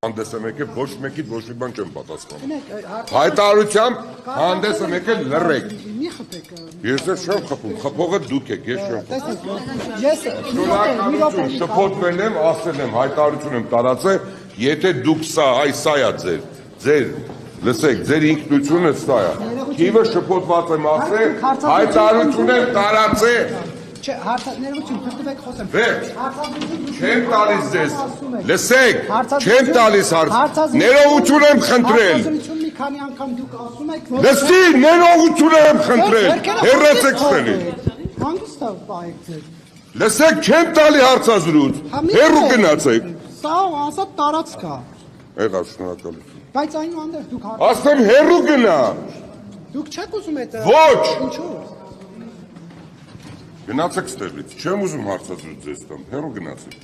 Հանդեսը մեկը ոչ մեկիդ ոչ մի բան չեմ պատասխանում։ Հայտարարությամբ հանդեսը մեկը լռեք։ Մի խփեք։ Ես չեմ խփում, խփողը դուք եք, ես չեմ խփում։ Ես Շնորհակալություն, շփոթվել եմ, ասել եմ, հայտարարություն եմ տարածել, եթե դուք սա, սա է ձեր, լսեք, ձեր ինքնությունը սա է։ Քիվը շփոթված եմ ասել, հայտարարություն եմ տարածել։ Չէ, ներողություն, թողեք խոսեմ։ Չեմ տալիս ձեզ, լսեք, չեմ տալիս հարց, ներողություն եմ խնդրել։ Հարցազրույցում մի քանի անգամ դուք ասում եք, որ Լսի, ներողություն եմ խնդրել, հեռացեք ստենից։ հանգստով պահեք ձեր։ Լսեք, չեմ տալի հարցազրույց, հեռու գնացեք։ Սա ազատ տարածք է։ Եղավ, շնորհակալություն։ Բայց այնուհանդերձ դուք Ասեմ հեռու գնա։ Դուք չեք ուզում այդ Ոչ։ Ինչու՞։ Գնացեք ստեղից, չեմ ուզում հարցազրույց ձեզ տամ, հեռու գնացեք։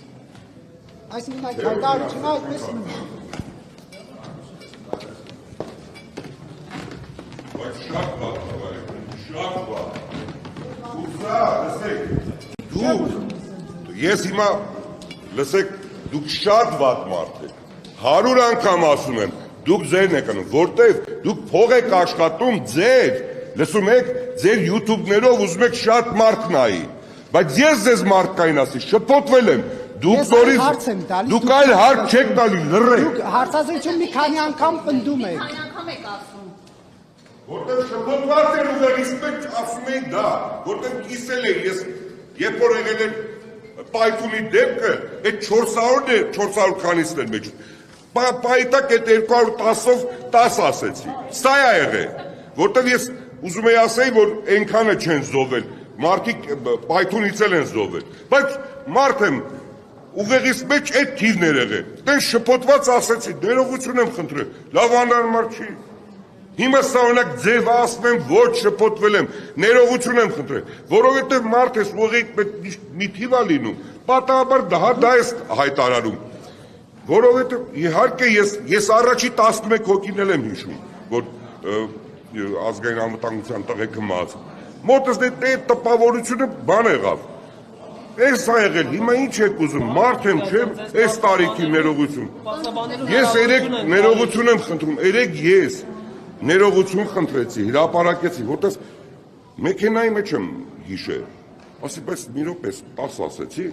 Այսինքն այդ հայտարարությունը այդպես Բայց շատ վատ, շատ վատ։ Ուզա, լսեք, դուք, ես հիմա, լսեք, դուք շատ վատ մարդ եք, 100 անգամ ասում եմ, դուք ձերն եք անում, որտև դուք փող եք աշխատում ձեր, լսում եք, ձեր YouTube-ներով ուզում եք շատ մարդ նայի, բայց ես ձեզ մարդկային ասի, շփոթվել եմ, դուք այլ հարց չեք տալի, լռեք։ Դուք հարցազրույցում մի քանի անգամ պնդում եք։ Քանի անգամ եք ասում։ Որտեղ շփոթված էր ուղեղից մեջ ասում էի դա, որտեղ կիսել էի ես, երբ որ եղել էր պայթունի դեպքը, այդ 400 քանիսն էր մեջ, պայտակ այդ 210-ով 10 ասեցի, սա է եղել, որտեղ ես ուզում էի ասեի, որ ենքանը չեն զովել, մարդիկ պայթունից էլ են զովել, բայց մարդ եմ, ուղեղից մեջ այդ թիվն էր եղել, տեն շփոթված ասեցի, ներողություն եմ խնդրել, լավ անարմար չի, հիմա սահունակ ձև ասում եմ, ոչ շփոթվել եմ, ներողություն եմ խնդրել, որովհետև մարդ ես ուղեղից մեջ մի թիվ է լինում, պատահաբար դա ես հայտարարում, որովհետև իհարկե ես առաջի 11 հոգին էլ եմ հիշում, որ ազգային անվտանգության տղեկը մած, մոտս այդ տպավորությունը բան եղավ, Ես սա եղել, հիմա ինչ եք ուզում, մարդ եմ չեմ, այս տարիքի ներողություն, ես երեք ներողություն եմ խնդրում, երեք ես ներողություն խնդրեցի, հրապարակեցի, որտես մեքենայի մեջ եմ հիշել, ասի պես մի րոպես 10 ասեցի,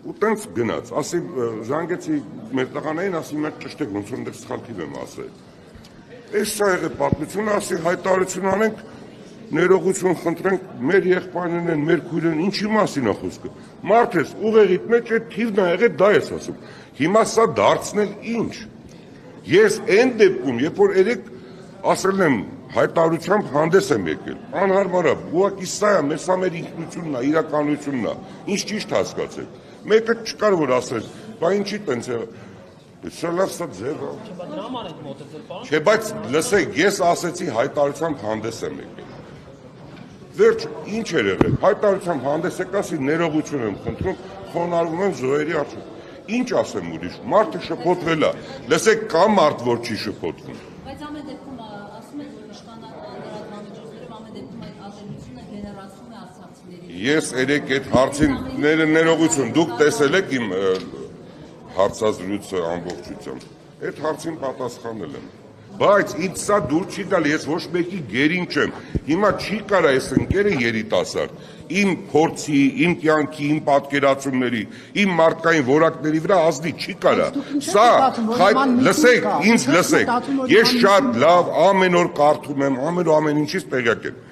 ու տենց գնաց, ասի ժանգեցի մեր տղաներին, ասի մենք ճշտեք, ոնց որ ընդեղ սխալ թիվ եմ ասել, այս սա եղել պատմությունը, ասի հայտարարություն անենք, ներողություն խնդրենք, մեր եղբայրներն են, մեր քույրերն, ինչի մասին է խոսքը։ Մարդ ես, ուղեղիդ մեջ այդ թիվն ա եղել, դա ես ասում։ Հիմա սա դարձնել ինչ։ Ես այն դեպքում, երբ որ երեք ասել եմ հայտարարությամբ հանդես եմ եկել, անհարմար է, ուղղակի սա է, սա մեր ինքնությունն է, իրականությունն է, ինչ ճիշտ հասկացեք։ Մեկը չկար որ ասել, բա ինչի տենց է։ Սա լավ սա ձև է։ Չէ, բայց լսեք, ես ասեցի հայտարարությամբ հանդես եմ եկել։ Վերջ, ինչ էր եղել, հայտարարությամբ հանդես եք ասի ներողություն եմ խնդրում, խոնարհվում եմ զոհերի առջև։ Ինչ ասեմ ուրիշ, մարդը շփոթվել է, լսեք կա մարդ, որ չի շփոթվում։ Բայց ամեն դեպքում ասում եք, որ իշխանական լրատվամիջոցներում ամեն դեպքում այդ ատելությունը գեներացվում է արցախցիների։ Ես երեք այդ հարցին ներողություն, դուք տեսել եք իմ հարցազրույցը ամբողջությամբ, այդ հարցին պատասխանել եմ։ Բայց ինձ սա դուր չի գալ, ես ոչ մեկի գերին չեմ, հիմա չի կարա ես ընկերը երիտասարդ, իմ փորձի, իմ կյանքի, իմ պատկերացումների, իմ մարդկային որակների վրա ազդի չի կարա, սա, լսեք, ինձ լսեք, ես շատ լավ ամեն օր կարդում եմ, ամեն ինչից տեղյակ եմ,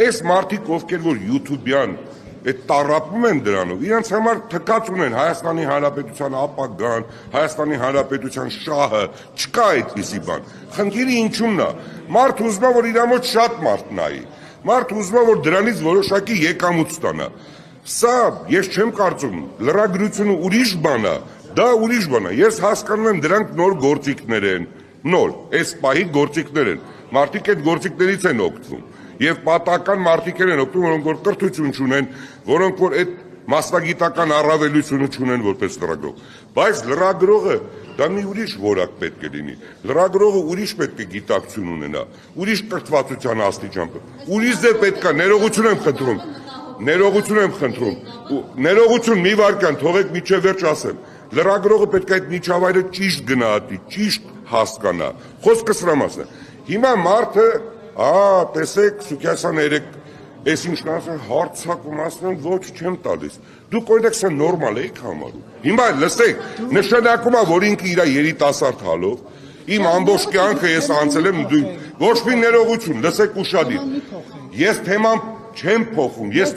այս մարդիկ ովքեր որ YouTube-յան, այդ տառապում են դրանով, իրանց համար թքած ունեն Հայաստանի Հանրապետության ապագան, Հայաստանի Հանրապետության շահը, չկա այդպիսի բան, խնդիրը ինչումն է, մարդ ուզում է, որ իր մոտ շատ մարդ նայի, մարդ ուզում է, որ դրանից որոշակի եկամուտ ստանա, սա ես չեմ կարծում, լրագրությունը ուրիշ բան է, դա ուրիշ բան է, ես հասկանում եմ դրանք նոր գործիքներ են, նոր, այս պահի գործիքներ են, մարդիկ այդ գործիքներից են օգտվում Եվ պատական մարդիկ են օգտվում, որոնք որ կրթություն չունեն, որոնք որ այդ մասնագիտական առավելությունը չունեն որպես լրագրող։ Բայց լրագրողը դա մի ուրիշ որակ պետք է լինի։ Լրագրողը ուրիշ պետք է գիտակցություն ունենա, ուրիշ կրթվածության աստիճան։ Ուրիշ դե պետք է ներողություն եմ խնդրում։ Ներողություն եմ խնդրում։ Ներողություն մի վարքան, թողեք միջև վերջ ասեմ։ Լրագրողը պետք է այդ միջավայրը ճիշտ գնահատի, ճիշտ հասկանա։ Խոսքը սրա մասն է։ Հիմա մարդը, տեսեք, Սուքիասյանը երեք ես ինչն ասեմ, հարցակում ասեմ, ոչ չեմ տալիս։ Դուք օրինակ սա նորմալ եք համարում։ Հիմա լսեք, նշանակում է, որ ինքը իր երիտասարդ հալով, իմ ամբողջ կյանքը ես անցել եմ, ոչ մի ներողություն, լսեք ուշադիր։ Ես թեման չեմ փոխում, ես